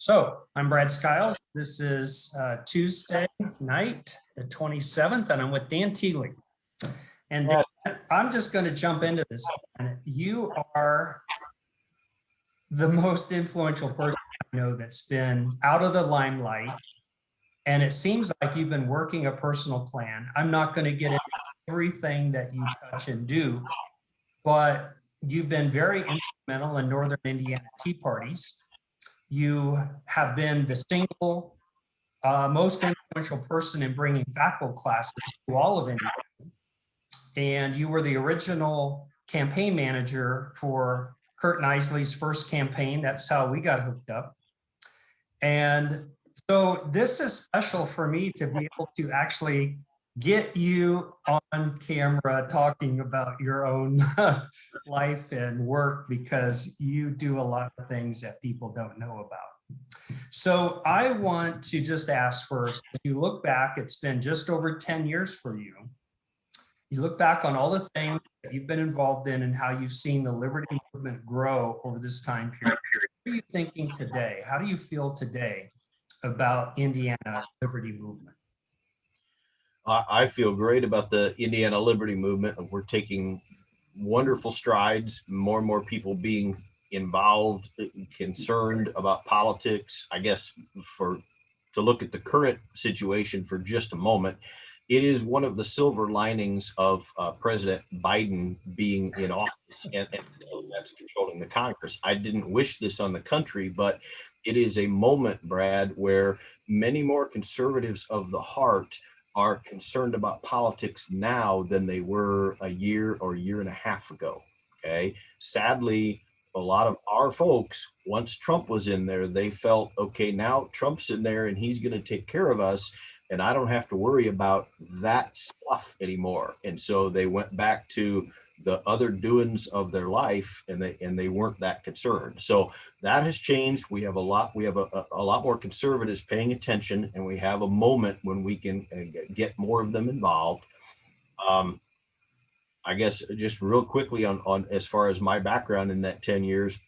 So I'm Brad Skiles. This is Tuesday night, the 27th, and I'm with Dan Thiele. And Dan, I'm just going to jump into this. You are the most influential person I know that's been out of the limelight. And it seems like you've been working a personal plan. I'm not going to get into everything that you touch and do, but you've been very instrumental in Northern Indiana Tea Parties. You have been the single most influential person in bringing FACL classes to all of Indiana. And you were the original campaign manager for Curt Nisly's first campaign. That's how we got hooked up. And so this is special for me to be able to actually get you on camera talking about your own life and work, because you do a lot of things that people don't know about. So I want to just ask first, if you look back, it's been just over 10 years for you. You look back on all the things that you've been involved in and how you've seen the liberty movement grow over this time period. What are you thinking today? How do you feel today about Indiana liberty movement? I feel great about the Indiana liberty movement. We're taking wonderful strides, more and more people being involved, concerned about politics. I guess to look at the current situation for just a moment, it is one of the silver linings of President Biden being in office and that's controlling the Congress. I didn't wish this on the country, but it is a moment, Brad, where many more conservatives of the heart are concerned about politics now than they were a year or year and a half ago. Okay. Sadly, a lot of our folks, once Trump was in there, they felt, okay, now Trump's in there and he's going to take care of us, and I don't have to worry about that stuff anymore. And so they went back to the other doings of their life, and they weren't that concerned. So that has changed. We have a lot more conservatives paying attention, and we have a moment when we can get more of them involved. I guess just real quickly on as far as my background in that 10 years,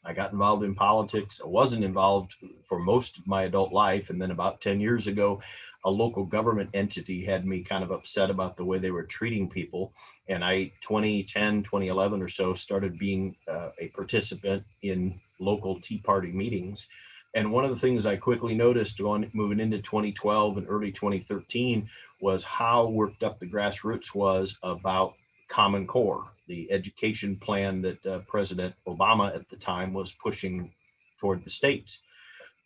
I got involved in politics. I wasn't involved for most of my adult life. And then about 10 years ago, a local government entity had me kind of upset about the way they were treating people. And 2011 or so, started being a participant in local Tea Party meetings. And one of the things I quickly noticed moving into 2012 and early 2013 was how worked up the grassroots was about Common Core, the education plan that President Obama at the time was pushing toward the states.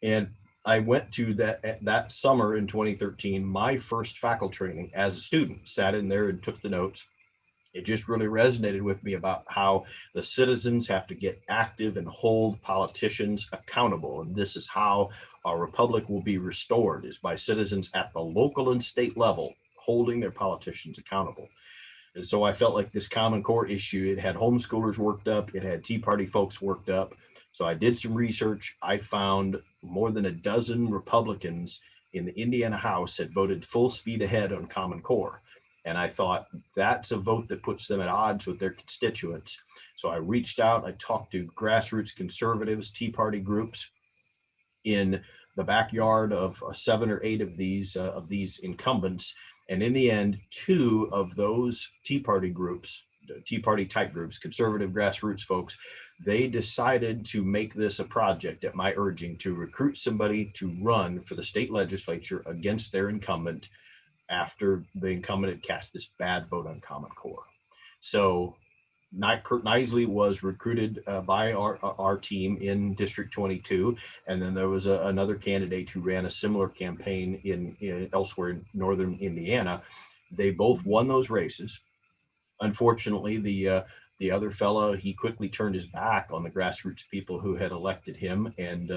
And I went to that summer in 2013, my first FACL training as a student, sat in there and took the notes. It just really resonated with me about how the citizens have to get active and hold politicians accountable. And this is how our republic will be restored, is by citizens at the local and state level holding their politicians accountable. And so I felt like this Common Core issue, it had homeschoolers worked up, it had Tea Party folks worked up. So I did some research. I found more than a dozen Republicans in the Indiana House had voted full speed ahead on Common Core. And I thought, that's a vote that puts them at odds with their constituents. So I reached out, I talked to grassroots conservatives, Tea Party groups in the backyard of 7 or 8 of these incumbents. And in the end, 2 of those Tea Party groups, Tea Party type groups, conservative grassroots folks, they decided to make this a project at my urging to recruit somebody to run for the state legislature against their incumbent after the incumbent had cast this bad vote on Common Core. So Curt Nisly was recruited by our team in District 22, and then there was another candidate who ran a similar campaign in elsewhere in northern Indiana. They both won those races. Unfortunately, the other fellow, he quickly turned his back on the grassroots people who had elected him and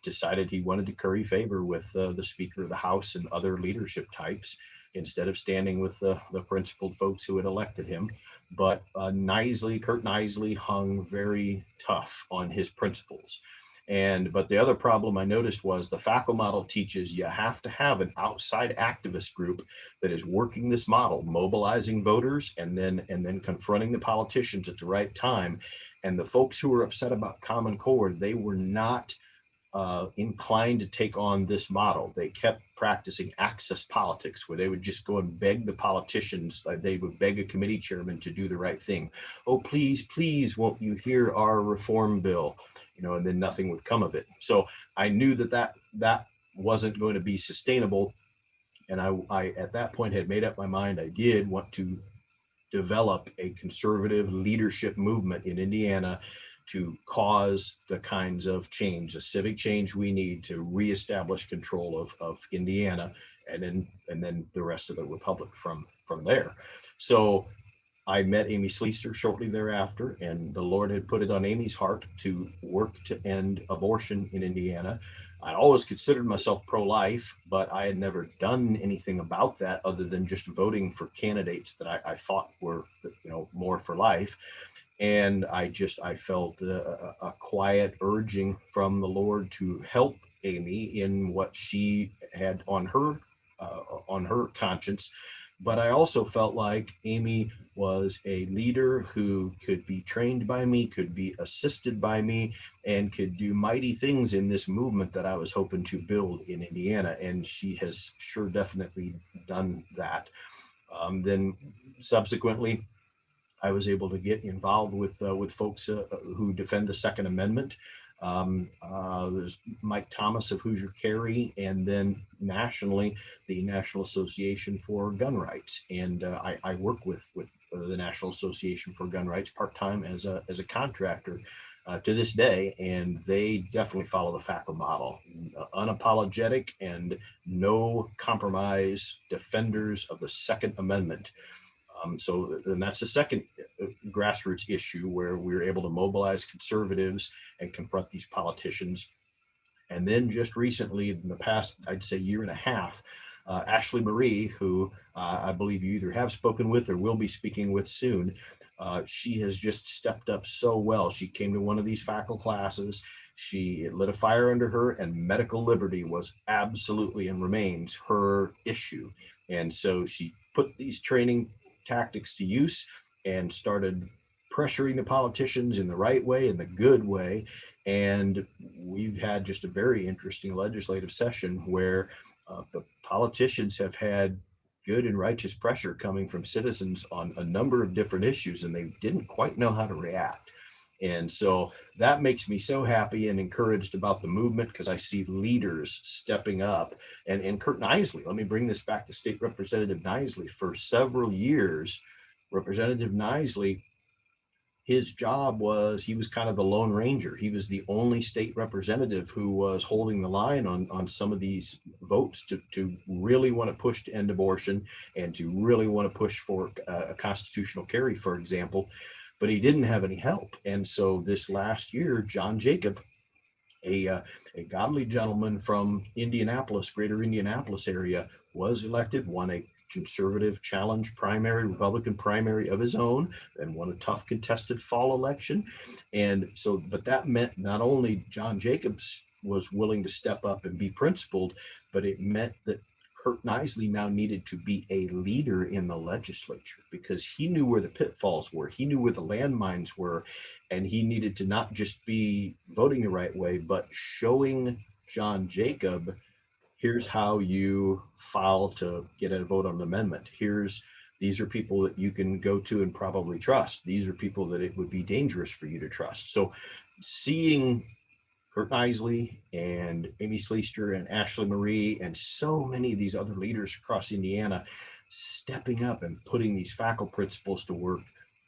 decided he wanted to curry favor with the Speaker of the House and other leadership types instead of standing with the principled folks who had elected him. But Curt Nisly hung very tough on his principles. But the other problem I noticed was the FACL model teaches you have to have an outside activist group that is working this model, mobilizing voters and then confronting the politicians at the right time. And the folks who were upset about Common Core, they were not inclined to take on this model. They kept practicing access politics, where they would just go and beg the politicians, like they would beg a committee chairman to do the right thing. Oh, please, please, won't you hear our reform bill? You know, and then nothing would come of it. So I knew that wasn't going to be sustainable. And I at that point had made up my mind I did want to develop a conservative leadership movement in Indiana to cause the kinds of change, the civic change we need to reestablish control of Indiana, and then the rest of the republic from there. So I met Amy Schlichter shortly thereafter, and the Lord had put it on Amy's heart to work to end abortion in Indiana. I always considered myself pro-life, but I had never done anything about that other than just voting for candidates that I thought were, more for life. And I felt a quiet urging from the Lord to help Amy in what she had on her conscience. But I also felt like Amy was a leader who could be trained by me, could be assisted by me, and could do mighty things in this movement that I was hoping to build in Indiana. And she has sure definitely done that. Then subsequently, I was able to get involved with folks who defend the Second Amendment. There's Mike Thomas of Hoosier Carry, and then nationally, the National Association for Gun Rights. And I work with the National Association for Gun Rights part-time as a contractor to this day, and they definitely follow the FACL model. Unapologetic and no compromise defenders of the Second Amendment. So then that's the second grassroots issue where we were able to mobilize conservatives and confront these politicians. And then just recently, in the past, I'd say year and a half, Ashley Marie, who I believe you either have spoken with or will be speaking with soon, she has just stepped up so well. She came to one of these FACL classes. She lit a fire under her, and medical liberty was absolutely and remains her issue. And so she put these training tactics to use and started pressuring the politicians in the right way, in the good way. And we've had just a very interesting legislative session where the politicians have had good and righteous pressure coming from citizens on a number of different issues, and they didn't quite know how to react. And so that makes me so happy and encouraged about the movement, because I see leaders stepping up. And Curt Nisly, let me bring this back to State Representative Nisly. For several years, Representative Nisly, his job was, he was kind of the Lone Ranger. He was the only state representative who was holding the line on some of these votes to really want to push to end abortion and to really want to push for a constitutional carry, for example. But he didn't have any help. And so this last year, John Jacob, a godly gentleman from Indianapolis, greater Indianapolis area, was elected, won a conservative challenge primary, Republican primary of his own, and won a tough contested fall election. And so, but that meant not only John Jacobs was willing to step up and be principled, but it meant that Curt Nisly now needed to be a leader in the legislature, because he knew where the pitfalls were. He knew where the landmines were, and he needed to not just be voting the right way, but showing John Jacob, here's how you file to get a vote on an amendment. These are people that you can go to and probably trust. These are people that it would be dangerous for you to trust. So seeing Curt Nisly and Amy Schlichter and Ashley Marie and so many of these other leaders across Indiana stepping up and putting these FACL principles to work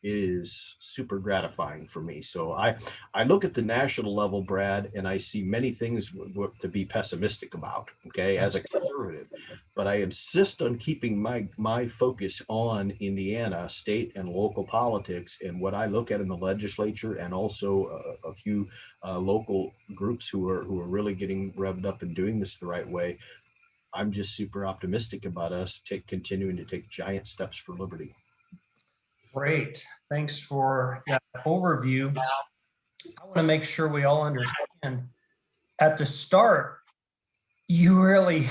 is super gratifying for me. So I look at the national level, Brad, and I see many things to be pessimistic about, okay, as a conservative. But I insist on keeping my focus on Indiana, state and local politics, and what I look at in the legislature, and also a few local groups who are really getting revved up and doing this the right way. I'm just super optimistic about us continuing to take giant steps for liberty. Great. Thanks for that overview. I want to make sure we all understand at the start, you really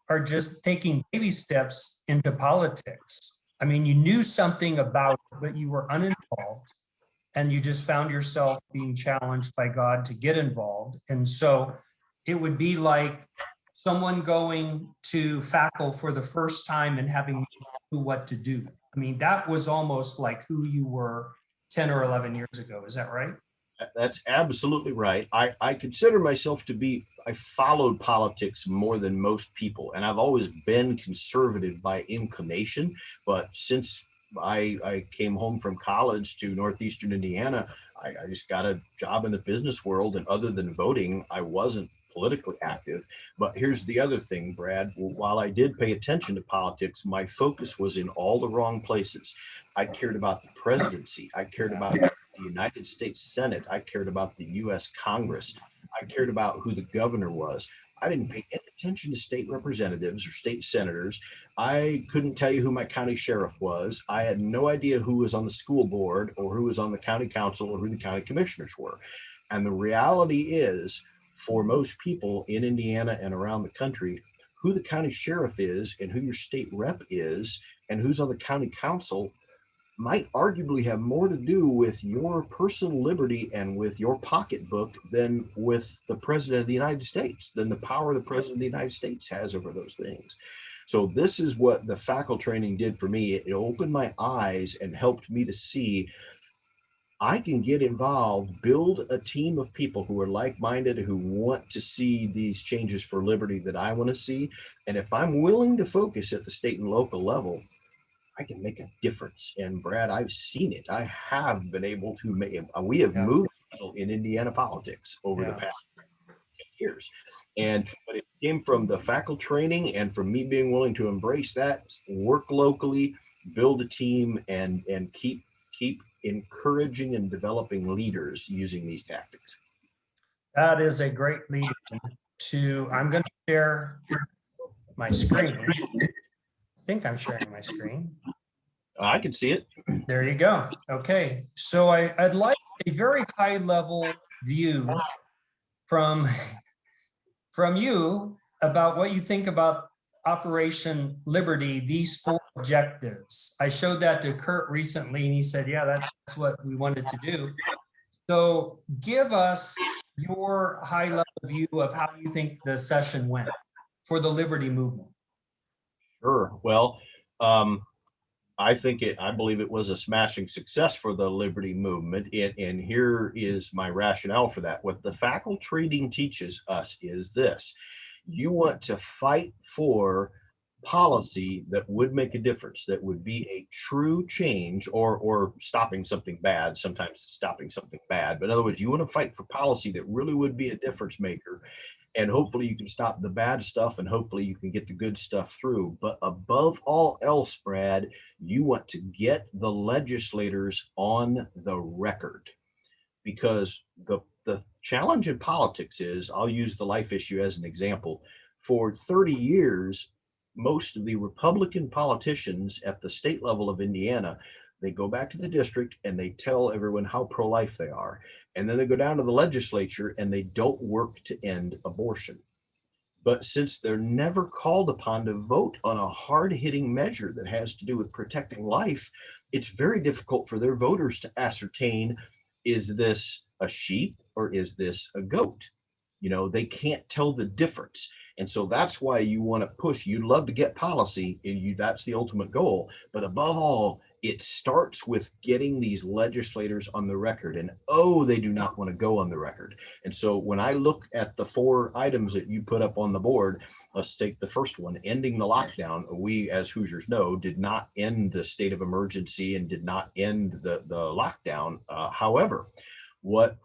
are just taking baby steps into politics. I mean, you knew something about it, but you were uninvolved, and you just found yourself being challenged by God to get involved. And so it would be like someone going to FACL for the first time and having no clue what to do. I mean, that was almost like who you were 10 or 11 years ago. Is that right? That's absolutely right. I consider myself to be, I followed politics more than most people, and I've always been conservative by inclination. But since I came home from college to Northeastern Indiana, I just got a job in the business world. And other than voting, I wasn't politically active. But here's the other thing, Brad. While I did pay attention to politics, my focus was in all the wrong places. I cared about the presidency. I cared about the United States Senate. I cared about the US Congress. I cared about who the governor was. I didn't pay any attention to state representatives or state senators. I couldn't tell you who my county sheriff was. I had no idea who was on the school board or who was on the county council or who the county commissioners were. And the reality is, for most people in Indiana and around the country, who the county sheriff is and who your state rep is and who's on the county council might arguably have more to do with your personal liberty and with your pocketbook than with the president of the United States, than the power the president of the United States has over those things. So this is what the FACL training did for me. It opened my eyes and helped me to see I can get involved, build a team of people who are like-minded, who want to see these changes for liberty that I want to see. And if I'm willing to focus at the state and local level, I can make a difference. And Brad, I've seen it. I have been able to make it. We have Yeah. moved in Indiana politics over the Yeah. past years. But it came from the FACL training and from me being willing to embrace that, work locally, build a team, and keep encouraging and developing leaders using these tactics. That is a great lead to, I'm going to share my screen. I think I'm sharing my screen. I can see it. There you go. Okay. So I'd like a very high level view from you about what you think about Operation Liberty, these 4 objectives. I showed that to Curt recently and he said, yeah, that's what we wanted to do. So give us your high level view of how you think the session went for the Liberty movement. Sure. Well, I believe it was a smashing success for the Liberty movement. And here is my rationale for that. What the FACL training teaches us is this: you want to fight for policy that would make a difference, that would be a true change, or stopping something bad. Sometimes it's stopping something bad, but in other words, you want to fight for policy that really would be a difference maker. And hopefully you can stop the bad stuff and hopefully you can get the good stuff through. But above all else, Brad, you want to get the legislators on the record, because the challenge in politics is, I'll use the life issue as an example. For 30 years, most of the Republican politicians at the state level of Indiana, they go back to the district and they tell everyone how pro-life they are. And then they go down to the legislature and they don't work to end abortion. But since they're never called upon to vote on a hard-hitting measure that has to do with protecting life, it's very difficult for their voters to ascertain, is this a sheep or is this a goat? You know, they can't tell the difference. And so that's why you want to push. You'd love to get policy, and that's the ultimate goal. But above all, it starts with getting these legislators on the record. And they do not want to go on the record. And so when I look at the 4 items that you put up on the board, let's take the first one, ending the lockdown. We, as Hoosiers know, did not end the state of emergency and did not end the lockdown. However, what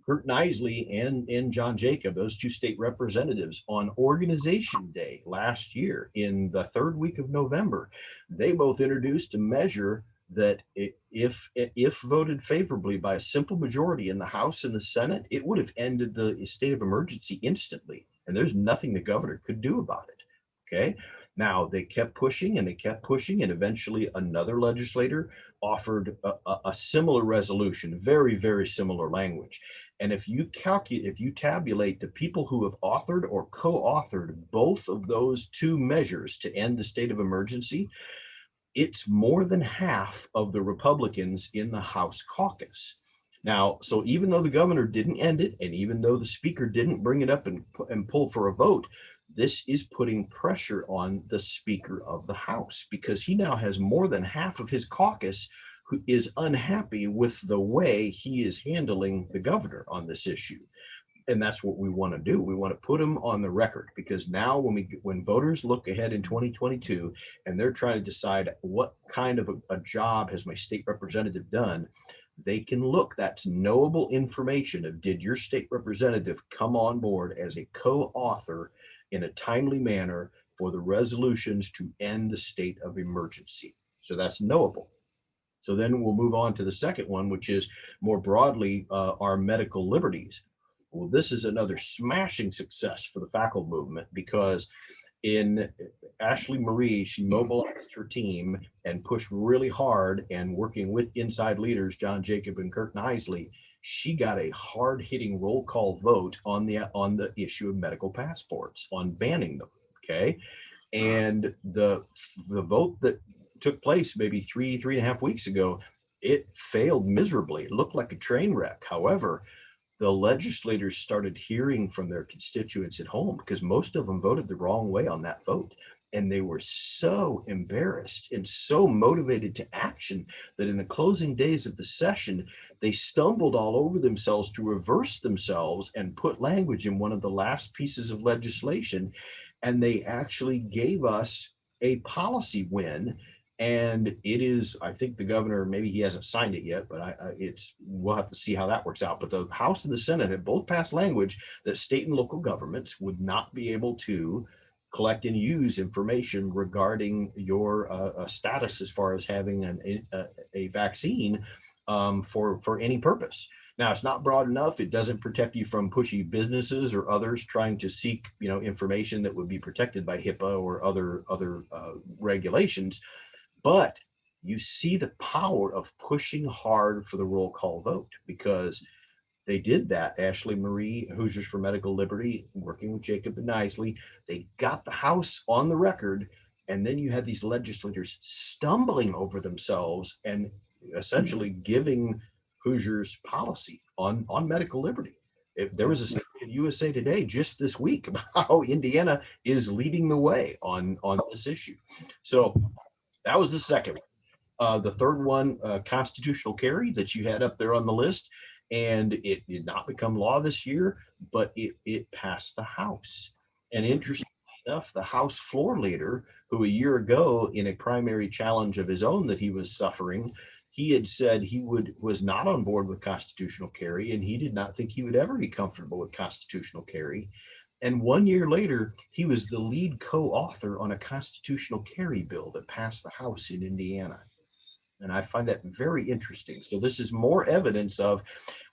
Curt Nisly and John Jacob, those 2 state representatives, on Organization Day last year in the 3rd week of November, they both introduced a measure that if voted favorably by a simple majority in the House and the Senate, it would have ended the state of emergency instantly. And there's nothing the governor could do about it. Okay. Now they kept pushing and they kept pushing, and eventually another legislator offered a similar resolution, very, very similar language. And if you tabulate the people who have authored or co-authored both of those 2 measures to end the state of emergency, it's more than half of the Republicans in the House caucus. Now, so even though the governor didn't end it, and even though the speaker didn't bring it up and pull for a vote, this is putting pressure on the Speaker of the House, because he now has more than half of his caucus who is unhappy with the way he is handling the governor on this issue. And that's what we want to do. We want to put him on the record, because now when voters look ahead in 2022 and they're trying to decide what kind of a job has my state representative done, they can look, that's knowable information of, did your state representative come on board as a co-author in a timely manner for the resolutions to end the state of emergency? So that's knowable. So then we'll move on to the second one, which is more broadly our medical liberties. Well, this is another smashing success for the FACL movement, because in Ashley Marie, she mobilized her team and pushed really hard, and working with inside leaders, John Jacob and Curt Nisly, she got a hard-hitting roll call vote on the issue of medical passports, on banning them. Okay. And the vote that took place maybe three and a half weeks ago, it failed miserably. It looked like a train wreck. However, the legislators started hearing from their constituents at home, because most of them voted the wrong way on that vote. And they were so embarrassed and so motivated to action that in the closing days of the session, they stumbled all over themselves to reverse themselves and put language in one of the last pieces of legislation. And they actually gave us a policy win. And it is, I think the governor, maybe he hasn't signed it yet, but we'll have to see how that works out. But the House and the Senate have both passed language that state and local governments would not be able to collect and use information regarding your status as far as having a vaccine for any purpose. Now, it's not broad enough. It doesn't protect you from pushy businesses or others trying to seek, information that would be protected by HIPAA or other regulations. But you see the power of pushing hard for the roll call vote, because they did that. Ashley Marie, Hoosiers for Medical Liberty, working with Jacob and Nisly, they got the House on the record. And then you had these legislators stumbling over themselves and essentially giving Hoosiers policy on medical liberty. There was a study in USA Today just this week about how Indiana is leading the way on this issue. So that was the second one. The third one, constitutional carry, that you had up there on the list, and it did not become law this year, but it passed the House. And interestingly enough, the House floor leader, who a year ago in a primary challenge of his own that he was suffering, he had said he was not on board with constitutional carry, and he did not think he would ever be comfortable with constitutional carry. And 1 year later, he was the lead co-author on a constitutional carry bill that passed the House in Indiana. And I find that very interesting. So this is more evidence of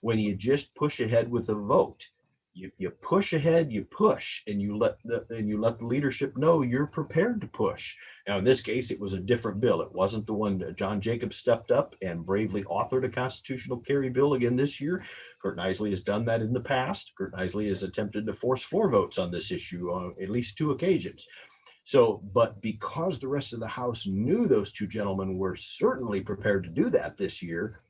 when you just push ahead with a vote, you push ahead, you push, and you let the leadership know you're prepared to push. Now, in this case, it was a different bill. It wasn't the one that John Jacob stepped up and bravely authored a constitutional carry bill again this year. Curt Nisly has done that in the past. Curt Nisly has attempted to force floor votes on this issue on at least 2 occasions. So, but because the rest of the House knew those 2 gentlemen were certainly prepared to do that this year,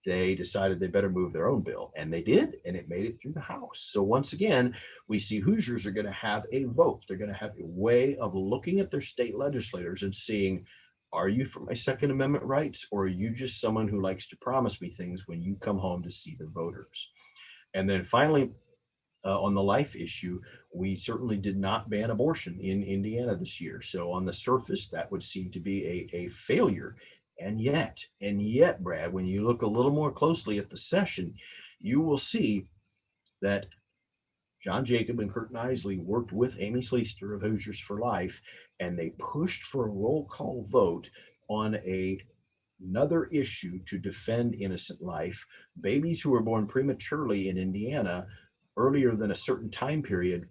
they decided they better move their own bill. And they did, and it made it through the House. So once again, we see Hoosiers are going to have a vote. They're going to have a way of looking at their state legislators and seeing, are you for my Second Amendment rights, or are you just someone who likes to promise me things when you come home to see the voters? And then finally, on the life issue, we certainly did not ban abortion in Indiana this year. So on the surface, that would seem to be a failure. And yet, Brad, when you look a little more closely at the session, you will see that John Jacob and Curt Nisly worked with Amy Schlichter of Hoosiers for Life, and they pushed for a roll call vote on another issue to defend innocent life. Babies who were born prematurely in Indiana earlier than a certain time period,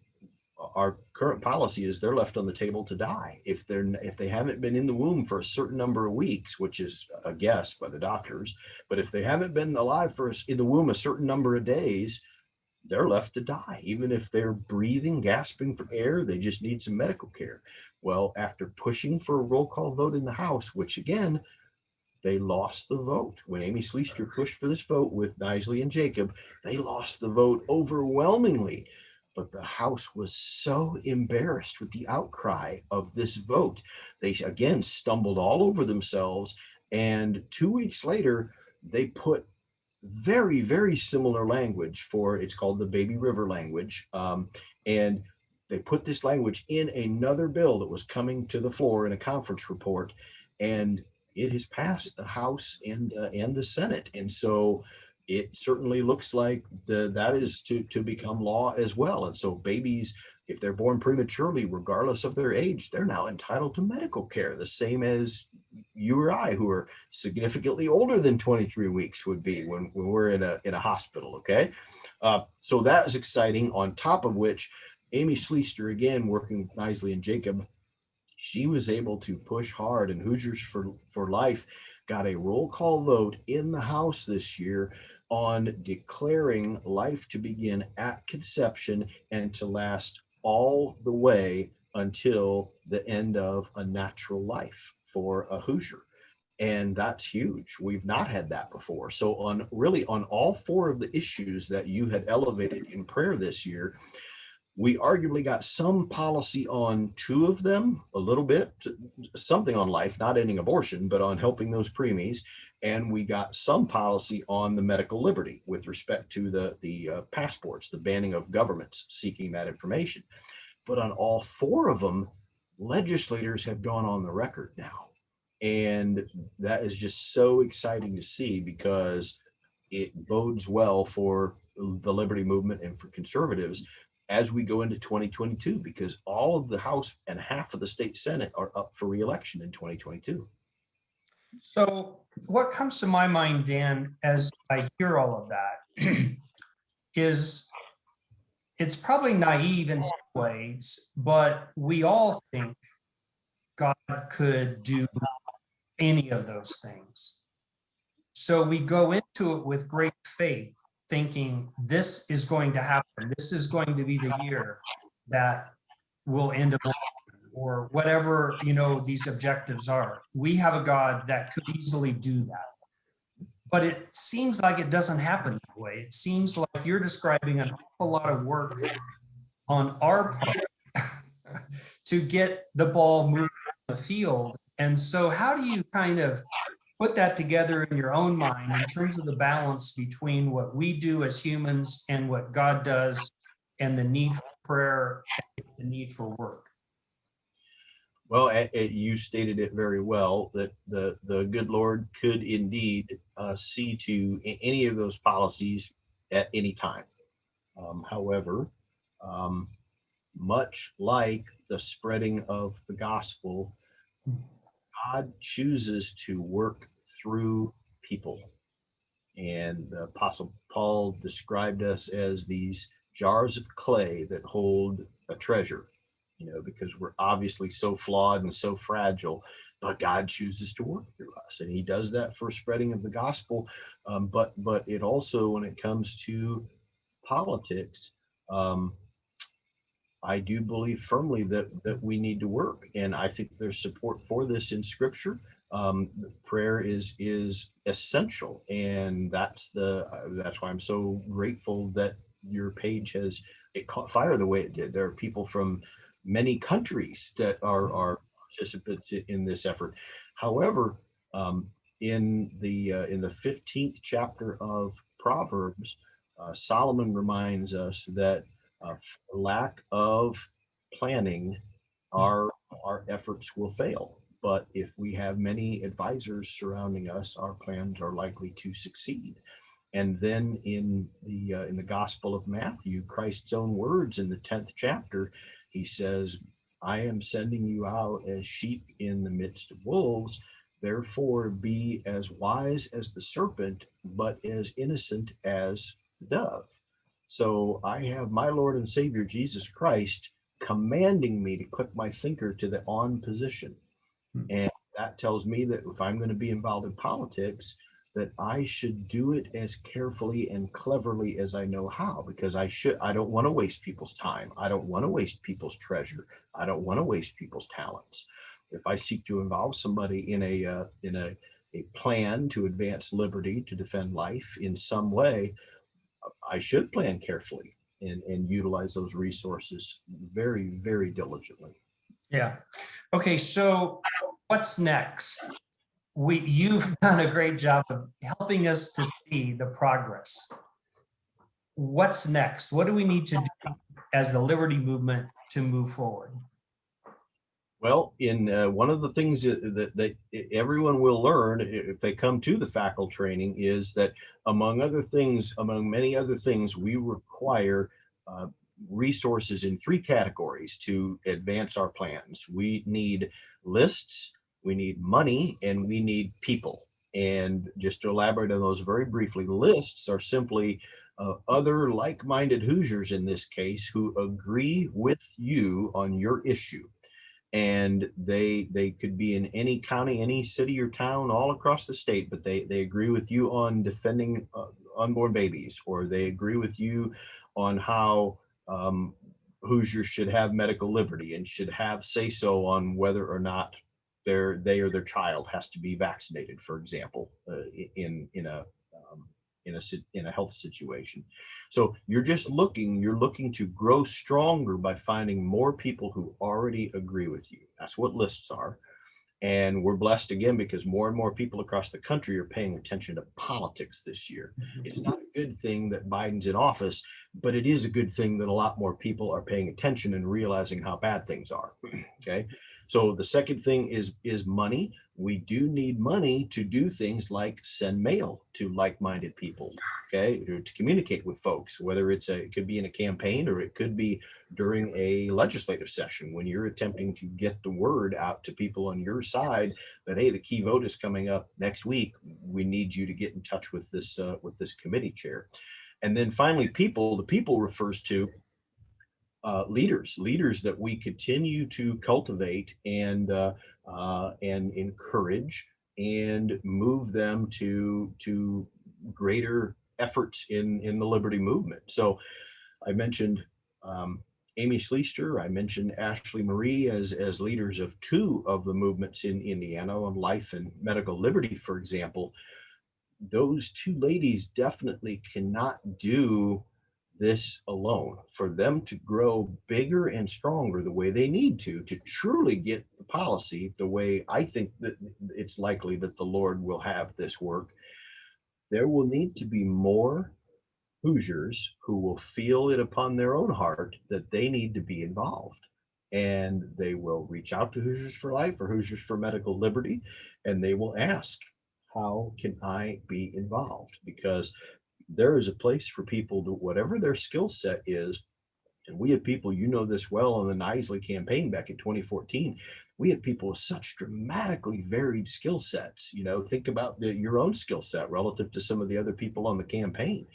our current policy is they're left on the table to die if they haven't been in the womb for a certain number of weeks, which is a guess by the doctors. But if they haven't been alive in the womb a certain number of days, they're left to die. Even if they're breathing, gasping for air, they just need some medical care. Well, after pushing for a roll call vote in the House, which again, they lost the vote. When Amy Schlichter pushed for this vote with Nisly and Jacob, they lost the vote overwhelmingly. But the House was so embarrassed with the outcry of this vote. They again stumbled all over themselves. And 2 weeks later, they put very, very similar language for, it's called the Baby River language. And they put this language in another bill that was coming to the floor in a conference report. And it has passed the House and the Senate. And so it certainly looks like that is to become law as well. And so babies, if they're born prematurely, regardless of their age, they're now entitled to medical care, the same as you or I, who are significantly older than 23 weeks, would be when we're in a hospital. Okay, so that is exciting. On top of which, Amy Schlichter, again working with Nisly and Jacob, she was able to push hard, and Hoosiers for Life got a roll call vote in the House this year on declaring life to begin at conception and to last all the way until the end of a natural life for a Hoosier. And that's huge. We've not had that before. So on all four of the issues that you had elevated in prayer this year, we arguably got some policy on two of them, a little bit, something on life, not ending abortion, but on helping those preemies. And we got some policy on the medical liberty with respect to the passports, the banning of governments seeking that information. But on all four of them, legislators have gone on the record now. And that is just so exciting to see, because it bodes well for the liberty movement and for conservatives as we go into 2022, because all of the House and half of the state Senate are up for re-election in 2022. So what comes to my mind, Dan, as I hear all of that is it's probably naive in some ways, but we all think God could do any of those things. So we go into it with great faith, thinking this is going to happen. This is going to be the year that will end abortion, or whatever, these objectives are. We have a God that could easily do that. But it seems like it doesn't happen that way. It seems like you're describing an awful lot of work on our part to get the ball moving on the field. And so how do you kind of put that together in your own mind in terms of the balance between what we do as humans and what God does, and the need for prayer and the need for work? Well, you stated it very well, that the good Lord could indeed see to any of those policies at any time. However, much like the spreading of the gospel, God chooses to work through people. And the Apostle Paul described us as these jars of clay that hold a treasure, because we're obviously so flawed and so fragile, but God chooses to work through us. And he does that for spreading of the gospel. But it also, when it comes to politics, I do believe firmly that we need to work. And I think there's support for this in scripture. Prayer is essential. And that's why I'm so grateful that your page it caught fire the way it did. There are people from many countries that are participants in this effort. However, in the 15th chapter of Proverbs, Solomon reminds us that for lack of planning, our efforts will fail. But if we have many advisors surrounding us, our plans are likely to succeed. And then in the Gospel of Matthew, Christ's own words in the 10th chapter, he says, I am sending you out as sheep in the midst of wolves. Therefore, be as wise as the serpent, but as innocent as the dove. So I have my Lord and Savior, Jesus Christ, commanding me to click my finger to the on position. And that tells me that if I'm going to be involved in politics, that I should do it as carefully and cleverly as I know how, because I don't want to waste people's time. I don't want to waste people's treasure. I don't want to waste people's talents. If I seek to involve somebody in a a plan to advance liberty, to defend life in some way, I should plan carefully and utilize those resources very, very diligently. Yeah. Okay. So what's next? You've done a great job of helping us to see the progress. What's next? What do we need to do as the liberty movement to move forward? Well, in one of the things that everyone will learn if they come to the FACL training is that, among many other things, we require resources in 3 categories to advance our plans. We need lists, we need money, and we need people. And just to elaborate on those very briefly, lists are simply other like-minded Hoosiers in this case who agree with you on your issue. And they could be in any county, any city or town all across the state, but they agree with you on defending unborn babies, or they agree with you on how Hoosiers should have medical liberty and should have say-so on whether or not they or their child has to be vaccinated, for example, in a health situation. So you're looking to grow stronger by finding more people who already agree with you. That's what lists are. And we're blessed again because more and more people across the country are paying attention to politics this year. It's not a good thing that Biden's in office, but it is a good thing that a lot more people are paying attention and realizing how bad things are. Okay. So the second thing is money. We do need money to do things like send mail to like-minded people, okay, to communicate with folks, whether it could be in a campaign or it could be during a legislative session when you're attempting to get the word out to people on your side that, hey, the key vote is coming up next week. We need you to get in touch with this committee chair. And then finally, the people refers to leaders that we continue to cultivate and encourage and move them to greater efforts in the liberty movement. So I mentioned Amy Schlichter, I mentioned Ashley Marie as leaders of 2 of the movements in Indiana on life and medical liberty, for example. Those 2 ladies definitely cannot do this alone. For them to grow bigger and stronger the way they need to truly get the policy the way I think that it's likely that the Lord will have this work, there will need to be more Hoosiers who will feel it upon their own heart that they need to be involved. And they will reach out to Hoosiers for Life or Hoosiers for Medical Liberty, and they will ask, how can I be involved? Because there is a place for people to, whatever their skill set is. And we had people, you know this well, on the Nisly campaign back in 2014. We had people with such dramatically varied skill sets. Think about your own skill set relative to some of the other people on the campaign.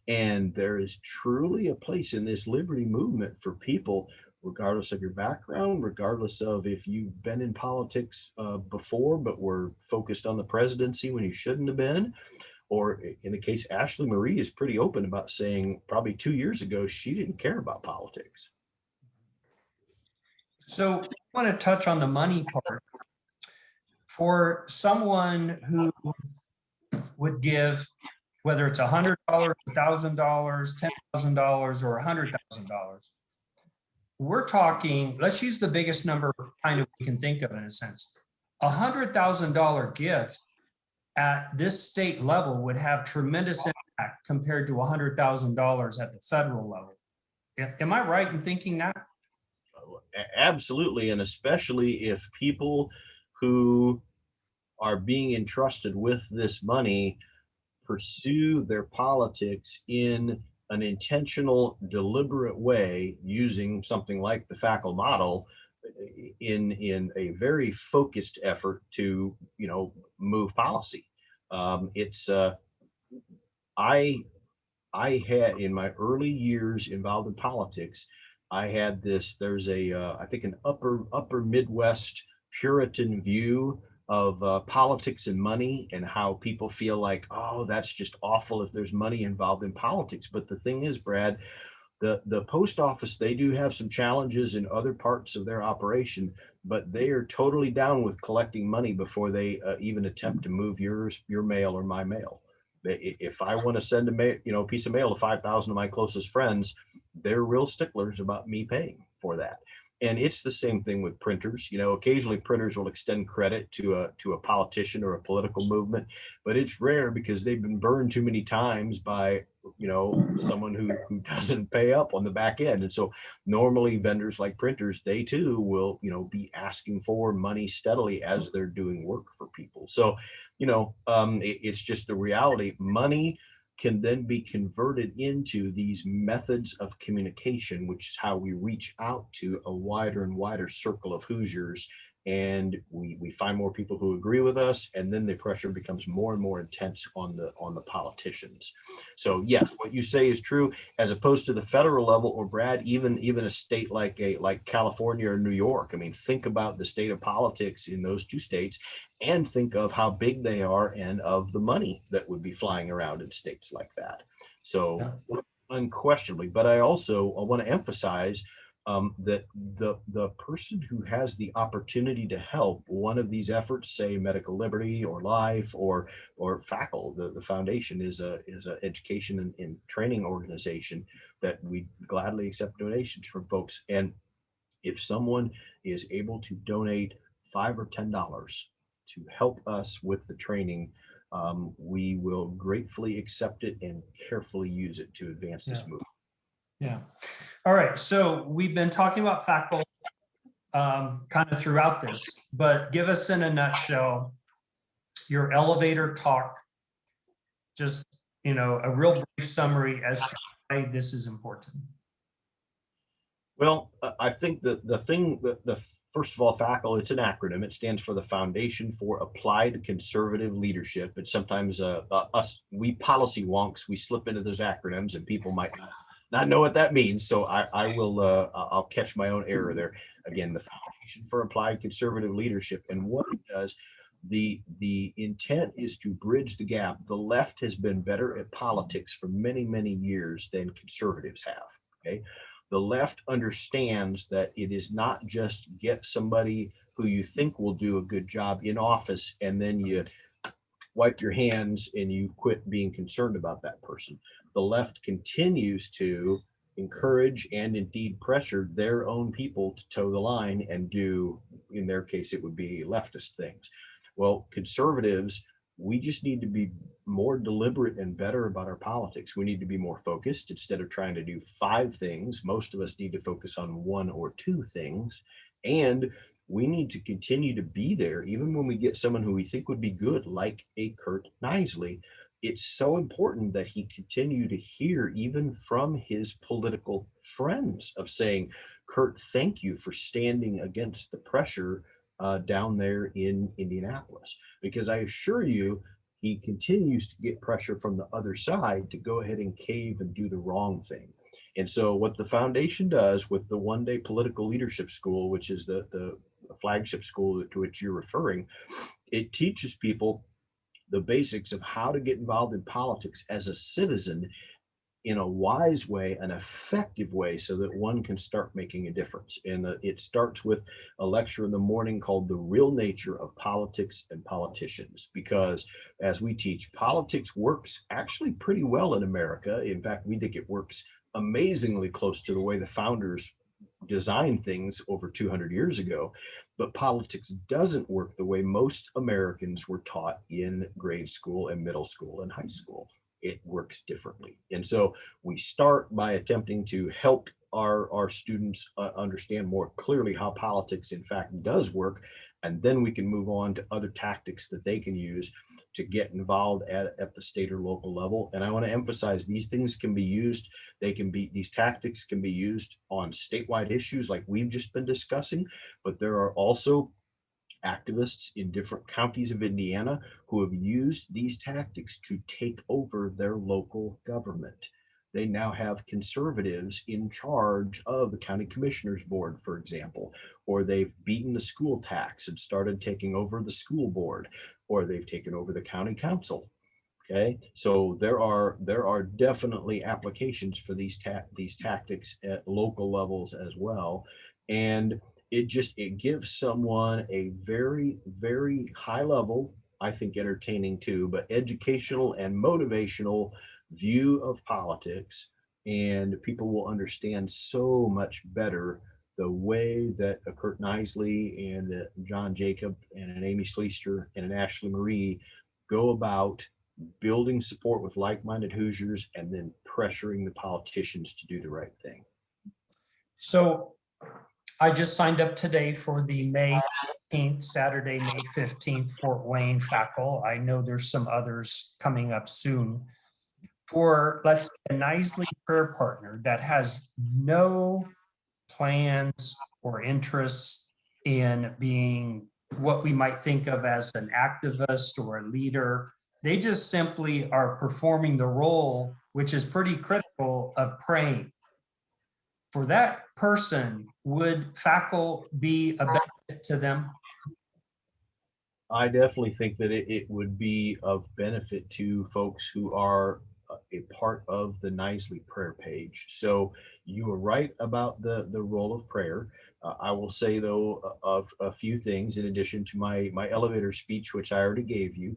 And there is truly a place in this liberty movement for people, regardless of your background, regardless of if you've been in politics before, but were focused on the presidency when you shouldn't have been. Or in the case, Ashley Marie is pretty open about saying probably 2 years ago, she didn't care about politics. So I want to touch on the money part. For someone who would give, whether it's $100, $1,000, $10,000, or $100,000, we're talking, let's use the biggest number kind of we can think of in a sense. $100,000 gift at this state level would have tremendous impact compared to $100,000 at the federal level. Am I right in thinking that? Absolutely, and especially if people who are being entrusted with this money pursue their politics in an intentional, deliberate way using something like the FACL model in a very focused effort to, move policy. I had, in my early years involved in politics, I had there's I think an upper Midwest Puritan view of politics and money, and how people feel like, oh, that's just awful if there's money involved in politics. But the thing is, Brad, The post office, they do have some challenges in other parts of their operation, but they are totally down with collecting money before they even attempt to move your mail or my mail. If I want to send a piece of mail to 5,000 of my closest friends, they're real sticklers about me paying for that. And it's the same thing with printers. Occasionally printers will extend credit to a politician or a political movement, but it's rare because they've been burned too many times by someone who doesn't pay up on the back end. And so normally vendors like printers, they too will be asking for money steadily as they're doing work for people. So it's just the reality. Money can then be converted into these methods of communication, which is how we reach out to a wider and wider circle of Hoosiers. And we find more people who agree with us, and then the pressure becomes more and more intense on the politicians. So yes, what you say is true, as opposed to the federal level, or Brad, even a state like California or New York. I mean, think about the state of politics in those two states, and think of how big they are and of the money that would be flying around in states like that. So unquestionably, but I want to emphasize that the person who has the opportunity to help one of these efforts, say Medical Liberty or Life or FACL, the foundation is a education and training organization that we gladly accept donations from folks. And if someone is able to donate $5 or $10 to help us with the training, we will gratefully accept it and carefully use it to advance this movement. Yeah. All right. So we've been talking about FACL kind of throughout this, but give us in a nutshell your elevator talk, just, a real brief summary as to why this is important. Well, I think the first of all, FACL, it's an acronym. It stands for the Foundation for Applied Conservative Leadership. It's sometimes we policy wonks, we slip into those acronyms and people might not know what that means. So I'll catch my own error there. Again, the Foundation for Applied Conservative Leadership, and what it does, the intent is to bridge the gap. The left has been better at politics for many, many years than conservatives have. Okay. The left understands that it is not just get somebody who you think will do a good job in office and then you wipe your hands and you quit being concerned about that person. The left continues to encourage and indeed pressure their own people to toe the line and do, in their case, it would be leftist things. Well, conservatives, we just need to be more deliberate and better about our politics. We need to be more focused. Instead of trying to do 5 things, most of us need to focus on 1 or 2 things. And we need to continue to be there, even when we get someone who we think would be good, like a Curt Nisly. It's so important that he continue to hear, even from his political friends, of saying, Curt, thank you for standing against the pressure down there in Indianapolis, because I assure you, he continues to get pressure from the other side to go ahead and cave and do the wrong thing. And so what the foundation does with the one-day political leadership school, which is the flagship school to which you're referring, it teaches people the basics of how to get involved in politics as a citizen in a wise way, an effective way, so that one can start making a difference. And it starts with a lecture in the morning called The Real Nature of Politics and Politicians, because as we teach, politics works actually pretty well in America. In fact, we think it works amazingly close to the way the founders designed things over 200 years ago. But politics doesn't work the way most Americans were taught in grade school and middle school and high school. It works differently. And so we start by attempting to help our students understand more clearly how politics in fact does work. And then we can move on to other tactics that they can use to get involved at the state or local level. And I want to emphasize, these things can be used. These tactics can be used on statewide issues like we've just been discussing, but there are also activists in different counties of Indiana who have used these tactics to take over their local government. They now have conservatives in charge of the county commissioners board, for example, or they've beaten the school tax and started taking over the school board, or they've taken over the county council. Okay, so there are definitely applications for these tactics at local levels as well, and it gives someone a very high level, I think entertaining too, but educational and motivational view of politics, and people will understand so much better the way that a Curt Nisly and a John Jacob and an Amy Schlichter and an Ashley Marie go about building support with like-minded Hoosiers and then pressuring the politicians to do the right thing. So I just signed up today for the May 15th, Saturday, May 15th, Fort Wayne FACL. I know there's some others coming up soon. For, let's say, a Nisly prayer partner that has no plans or interests in being what we might think of as an activist or a leader, they just simply are performing the role, which is pretty critical, of praying. For that person, would FACL be a benefit to them? I definitely think that it would be of benefit to folks who are a part of the Nisly prayer page. So you are right about the role of prayer. I will say though of a few things in addition to my elevator speech, which I already gave you.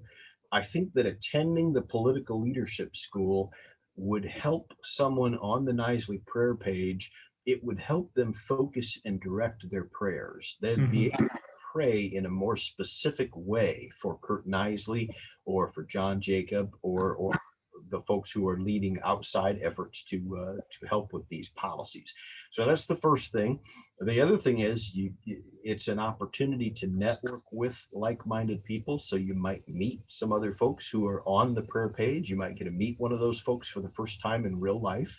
I think that attending the political leadership school would help someone on the Nisly prayer page. It would help them focus and direct their prayers. They'd be able to pray in a more specific way for Curt Nisly or for John Jacob or the folks who are leading outside efforts to help with these policies. So that's the first thing. The other thing is it's an opportunity to network with like-minded people. So you might meet some other folks who are on the prayer page. You might get to meet one of those folks for the first time in real life.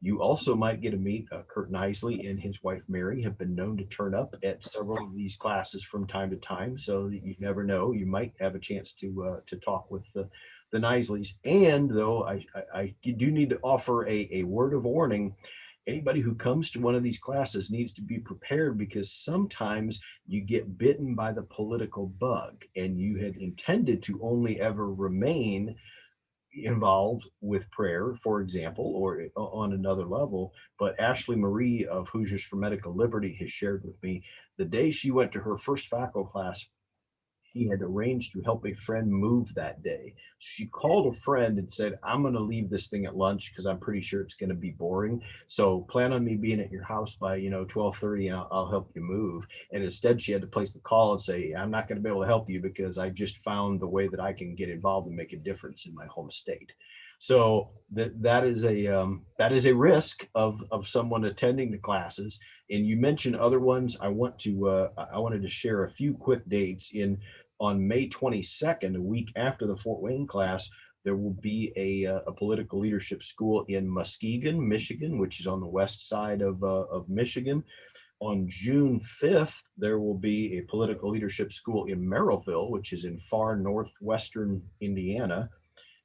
You also might get to meet Curt Nisly and his wife Mary have been known to turn up at several of these classes from time to time. So you never know, you might have a chance to talk with the Nisleys. And though I do need to offer a word of warning, anybody who comes to one of these classes needs to be prepared because sometimes you get bitten by the political bug and you had intended to only ever remain involved with prayer, for example, or on another level. But Ashley Marie of Hoosiers for Medical Liberty has shared with me the day she went to her first FACL class, she had arranged to help a friend move that day. She called a friend and said, I'm going to leave this thing at lunch because I'm pretty sure it's going to be boring. So plan on me being at your house by 12:30 and I'll help you move. And instead she had to place the call and say, I'm not going to be able to help you because I just found the way that I can get involved and make a difference in my home state. So that is a risk of someone attending the classes. And you mentioned other ones. I wanted to share a few quick dates. On May 22nd, a week after the Fort Wayne class, there will be a political leadership school in Muskegon, Michigan, which is on the west side of Michigan. On June 5th, there will be a political leadership school in Merrillville, which is in far northwestern Indiana.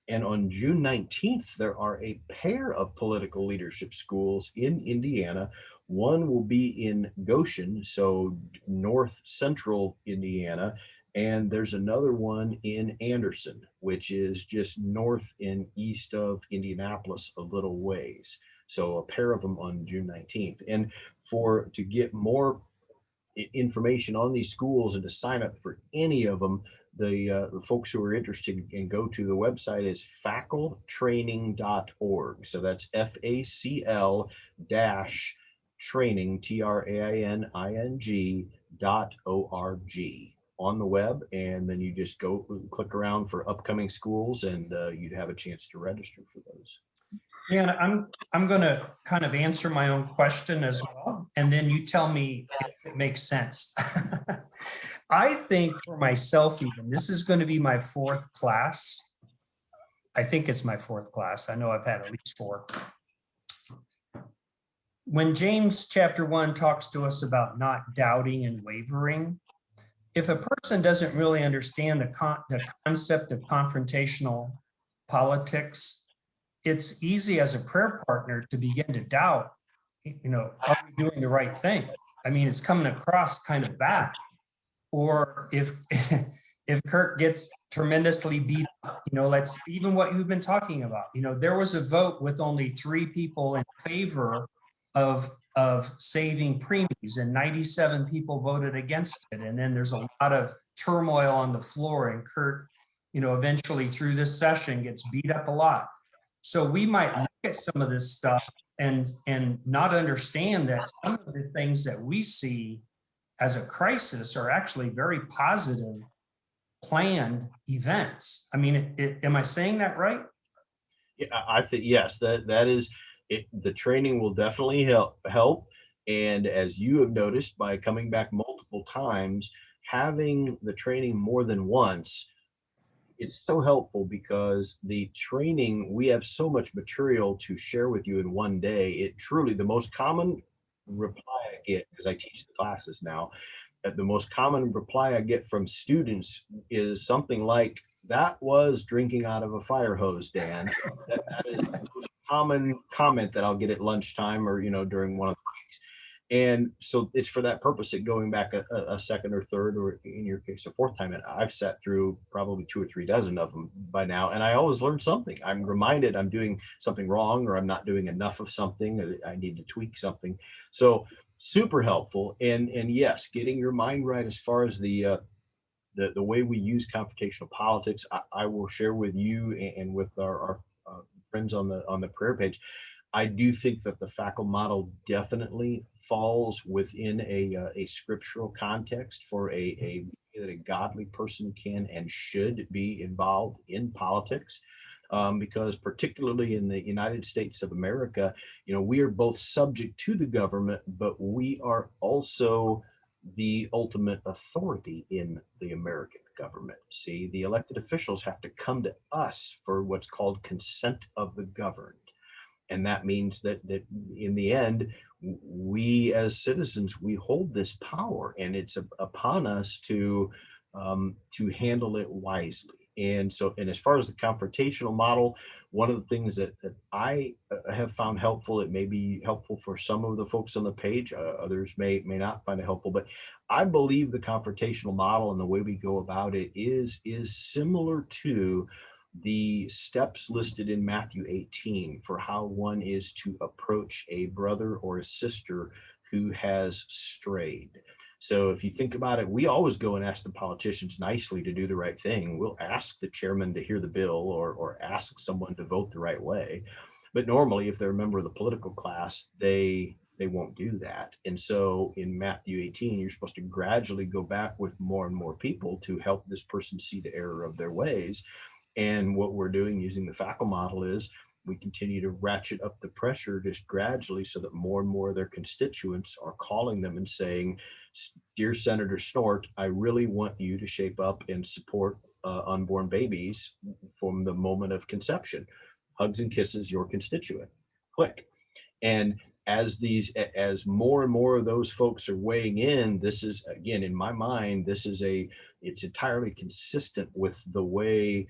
And on June 19th, there are a pair of political leadership schools in Indiana. One will be in Goshen, so north central Indiana. And there's another one in Anderson, which is just north and east of Indianapolis a little ways. So a pair of them on June 19th. And to get more information on these schools and to sign up for any of them, the folks who are interested can go to the website is facltraining.org. So that's FACL training, TRAINING.org on the web. And then you just go click around for upcoming schools and you'd have a chance to register for those. Yeah, I'm going to kind of answer my own question as well, and then you tell me if it makes sense. I think for myself, even this is going to be my fourth class. I think it's my fourth class. I know I've had at least four. When James chapter 1 talks to us about not doubting and wavering, if a person doesn't really understand the concept of confrontational politics, it's easy as a prayer partner to begin to doubt, are we doing the right thing? I mean, it's coming across kind of bad. Or if if Curt gets tremendously beat up, let's even what you've been talking about, there was a vote with only 3 people in favor of saving preemies, and 97 people voted against it. And then there's a lot of turmoil on the floor, and Curt, eventually through this session gets beat up a lot. So we might look at some of this stuff and not understand that some of the things that we see as a crisis are actually very positive planned events. I mean, am I saying that right? Yeah, I think yes, that is it. The training will definitely help. And as you have noticed by coming back multiple times, having the training more than once, it's so helpful because the training, we have so much material to share with you in one day. It truly, the most common reply I get, because I teach the classes now, the most common reply I get from students is something like, "That was drinking out of a fire hose, Dan." That is the most common comment that I'll get at lunchtime or, during one of the weeks. And so it's for that purpose that going back a second or third, or in your case, a fourth time, and I've sat through probably 2 or 3 dozen of them by now, and I always learn something. I'm reminded I'm doing something wrong, or I'm not doing enough of something, or I need to tweak something. So super helpful. And yes, getting your mind right as far as the way we use confrontational politics. I will share with you and with our friends on the prayer page. I do think that the FACL model definitely falls within a scriptural context for that a godly person can and should be involved in politics. Because particularly in the United States of America, we are both subject to the government, but we are also the ultimate authority in the American government. See, the elected officials have to come to us for what's called consent of the governed. And that means that in the end, we as citizens, we hold this power, and it's upon us to handle it wisely. And so, and as far as the confrontational model, one of the things that I have found helpful, it may be helpful for some of the folks on the page, others may not find it helpful, but I believe the confrontational model and the way we go about it is similar to the steps listed in Matthew 18 for how one is to approach a brother or a sister who has strayed. So if you think about it, we always go and ask the politicians nicely to do the right thing. We'll ask the chairman to hear the bill, or ask someone to vote the right way. But normally, if they're a member of the political class, they won't do that. And so in Matthew 18, you're supposed to gradually go back with more and more people to help this person see the error of their ways. And what we're doing using the FACL model is we continue to ratchet up the pressure just gradually so that more and more of their constituents are calling them and saying, "Dear Senator Snort, I really want you to shape up and support unborn babies from the moment of conception. Hugs and kisses, your constituent." Click. And as more and more of those folks are weighing in, this is, again, in my mind, it's entirely consistent with the way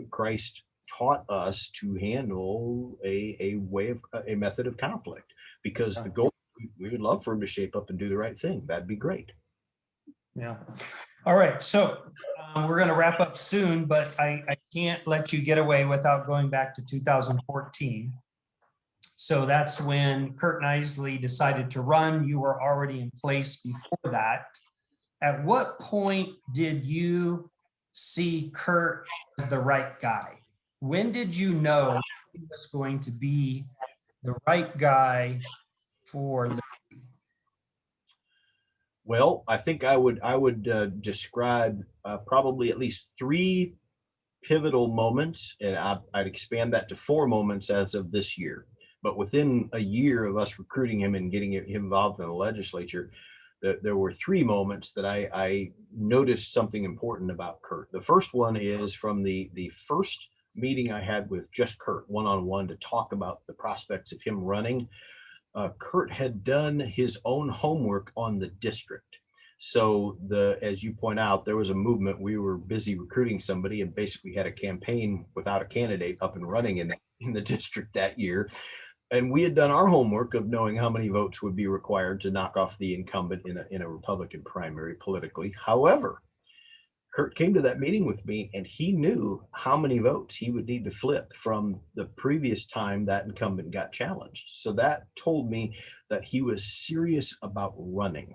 Christ taught us to handle a method of conflict, because the goal, we would love for him to shape up and do the right thing. That'd be great. Yeah. All right. So we're going to wrap up soon, but I can't let you get away without going back to 2014. So that's when Curt Nisly decided to run. You were already in place before that. At what point did you see Curt as the right guy? When did you know he was going to be the right guy for liberty? Well, I think I would describe probably at least 3 pivotal moments, and I'd expand that to 4 moments as of this year. But within a year of us recruiting him and getting him involved in the legislature, there were 3 moments that I noticed something important about Curt. The first one is from the first meeting I had with just Curt one-on-one to talk about the prospects of him running. Curt had done his own homework on the district. So as you point out, there was a movement. We were busy recruiting somebody and basically had a campaign without a candidate up and running in the district that year. And we had done our homework of knowing how many votes would be required to knock off the incumbent in a Republican primary politically. However, Curt came to that meeting with me, and he knew how many votes he would need to flip from the previous time that incumbent got challenged. So that told me that he was serious about running.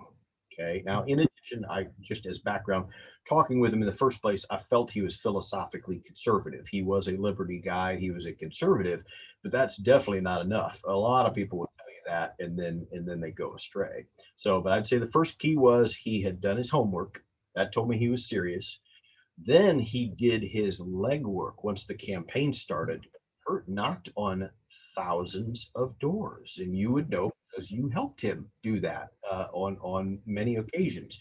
Okay. Now, in addition, I just as background, talking with him in the first place, I felt he was philosophically conservative. He was a liberty guy. He was a conservative, but that's definitely not enough. A lot of people would tell you that, and then they go astray. So, but I'd say the first key was he had done his homework. That told me he was serious. Then he did his legwork once the campaign started. Curt knocked on thousands of doors, and you would know because you helped him do that on many occasions.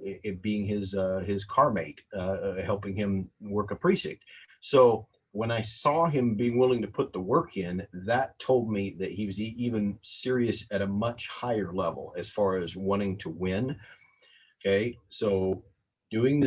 It being his car mate, helping him work a precinct. So when I saw him being willing to put the work in, that told me that he was even serious at a much higher level as far as wanting to win. Okay, so doing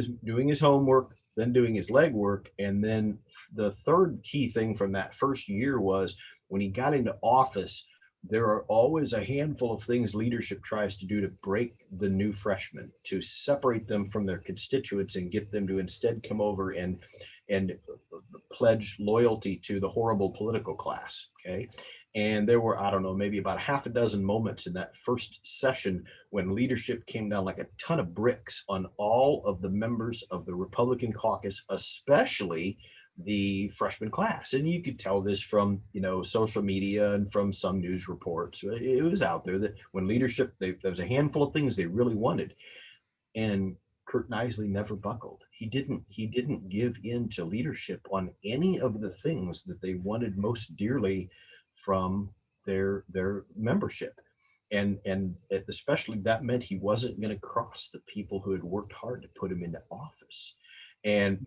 his homework, then doing his legwork, and then the third key thing from that first year was when he got into office, there are always a handful of things leadership tries to do to break the new freshmen, to separate them from their constituents and get them to instead come over and pledge loyalty to the horrible political class. Okay. And there were, I don't know, maybe about half a dozen moments in that first session when leadership came down like a ton of bricks on all of the members of the Republican caucus, especially the freshman class. And you could tell this from, social media and from some news reports. It was out there that when leadership, there was a handful of things they really wanted. And Curt Nisly never buckled. He didn't give in to leadership on any of the things that they wanted most dearly from their membership. And especially that meant he wasn't going to cross the people who had worked hard to put him into office. And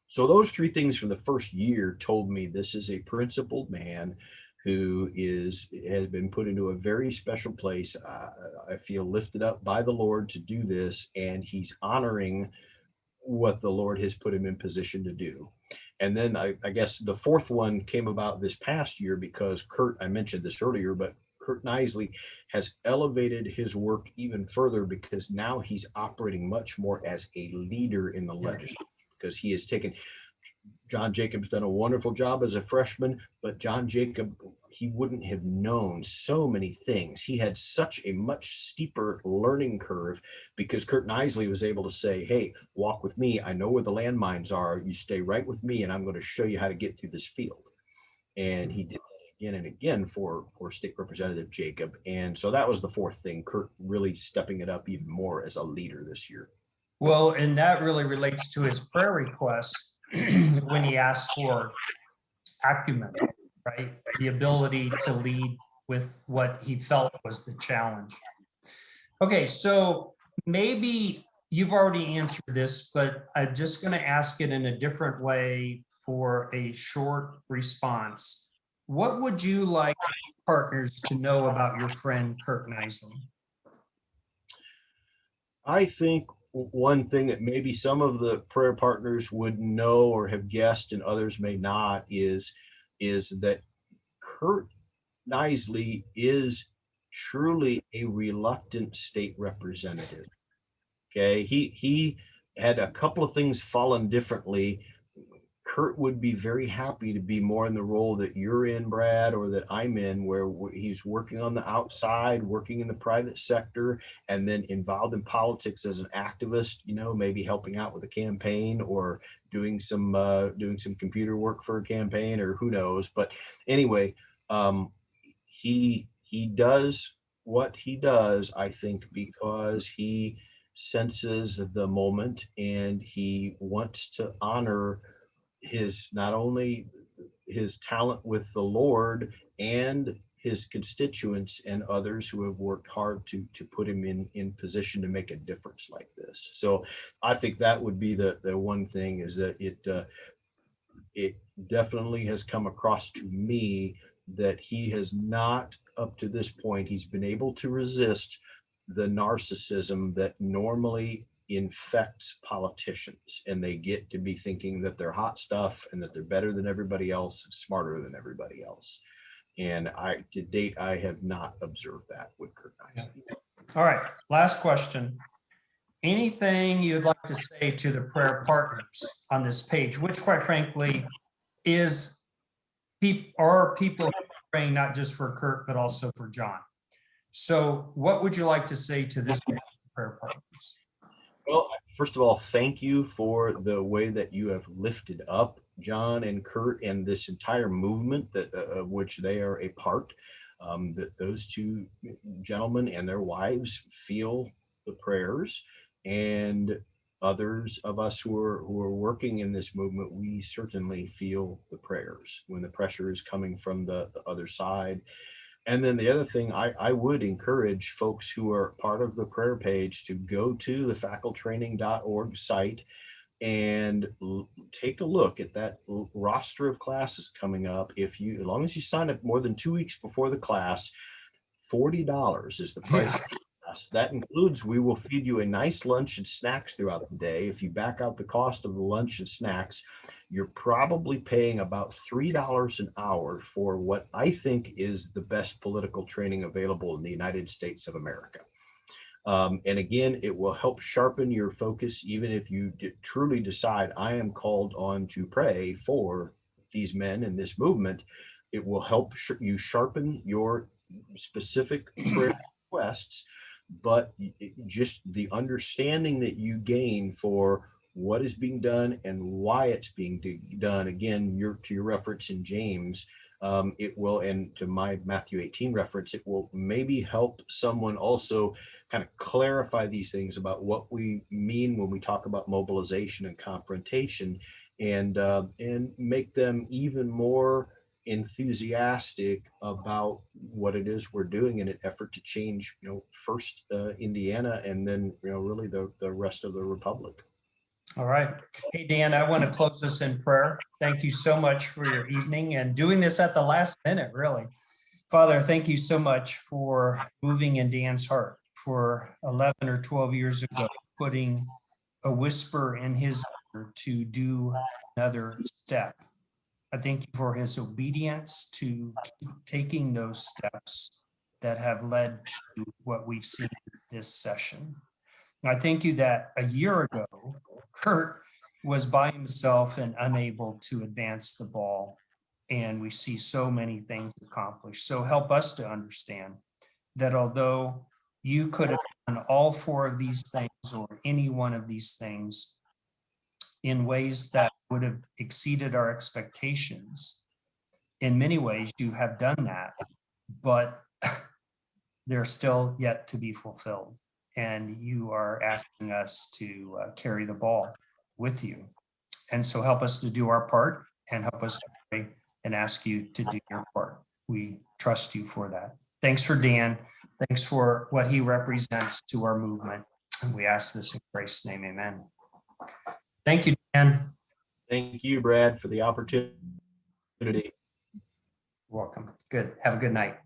so those three things from the first year told me this is a principled man who has been put into a very special place. I feel lifted up by the Lord to do this, and he's honoring what the Lord has put him in position to do. And then I guess the fourth one came about this past year because Curt, I mentioned this earlier, but Curt Nisly has elevated his work even further because now he's operating much more as a leader in the legislature because he has taken John Jacob's done a wonderful job as a freshman, but John Jacob, he wouldn't have known so many things. He had such a much steeper learning curve because Curt Nisly was able to say, hey, walk with me. I know where the landmines are. You stay right with me, and I'm going to show you how to get through this field. And he did that again and again for State Representative Jacob. And so that was the fourth thing, Curt really stepping it up even more as a leader this year. Well, and that really relates to his prayer request when he asked for acumen, right? The ability to lead with what he felt was the challenge. Okay, so maybe you've already answered this, but I'm just going to ask it in a different way for a short response. What would you like partners to know about your friend Curt Nisly? I think one thing that maybe some of the prayer partners would know or have guessed and others may not is that Curt Nisly is truly a reluctant state representative. Okay, he had a couple of things fallen differently. Curt would be very happy to be more in the role that you're in, Brad, or that I'm in, where he's working on the outside, working in the private sector, and then involved in politics as an activist, maybe helping out with a campaign or doing some computer work for a campaign, or who knows. But anyway, he does what he does, I think, because he senses the moment and he wants to honor his not only his talent with the Lord and his constituents and others who have worked hard to put him in position to make a difference like this. So I think that would be the one thing, is that it definitely has come across to me that he has not, up to this point, he's been able to resist the narcissism that normally infects politicians, and they get to be thinking that they're hot stuff and that they're better than everybody else, smarter than everybody else. And to date, I have not observed that with Curt Nisly. All right, last question. anything you'd like to say to the prayer partners on this page, which quite frankly are people praying not just for Curt, but also for John. So what would you like to say to this prayer partners? Well, first of all, thank you for the way that you have lifted up John and Curt and this entire movement that of which they are a part. That those two gentlemen and their wives feel the prayers, and others of us who are working in this movement, we certainly feel the prayers when the pressure is coming from the other side. And then the other thing, I would encourage folks who are part of the prayer page to go to the facltraining.org site and take a look at that roster of classes coming up. As long as you sign up more than 2 weeks before the class, $40 is the price of the class. That includes, we will feed you a nice lunch and snacks throughout the day. If you back out the cost of the lunch and snacks, you're probably paying about $3 an hour for what I think is the best political training available in the United States of America. And again, it will help sharpen your focus, even if you truly decide I am called on to pray for these men in this movement. It will help you sharpen your specific prayer requests, but just the understanding that you gain for what is being done and why it's being done. Again, to your reference in James, it will, and to my Matthew 18 reference, it will maybe help someone also kind of clarify these things about what we mean when we talk about mobilization and confrontation, and make them even more enthusiastic about what it is we're doing in an effort to change, first Indiana and then, really the rest of the Republic. All right. Hey, Dan, I want to close this in prayer. Thank you so much for your evening and doing this at the last minute, really. Father, thank you so much for moving in Dan's heart for 11 or 12 years ago, putting a whisper in his ear to do another step. I thank you for his obedience to keep taking those steps that have led to what we've seen this session. And I thank you that a year ago, Curt was by himself and unable to advance the ball. And we see so many things accomplished. So help us to understand that although you could have done all four of these things or any one of these things in ways that would have exceeded our expectations, in many ways you have done that, but they're still yet to be fulfilled. And you are asking us to carry the ball with you. And so help us to do our part and help us to pray and ask you to do your part. We trust you for that. Thanks for Dan. Thanks for what he represents to our movement. And we ask this in Christ's name, amen. Thank you, Dan. Thank you, Brad, for the opportunity. Welcome. Good. Have a good night.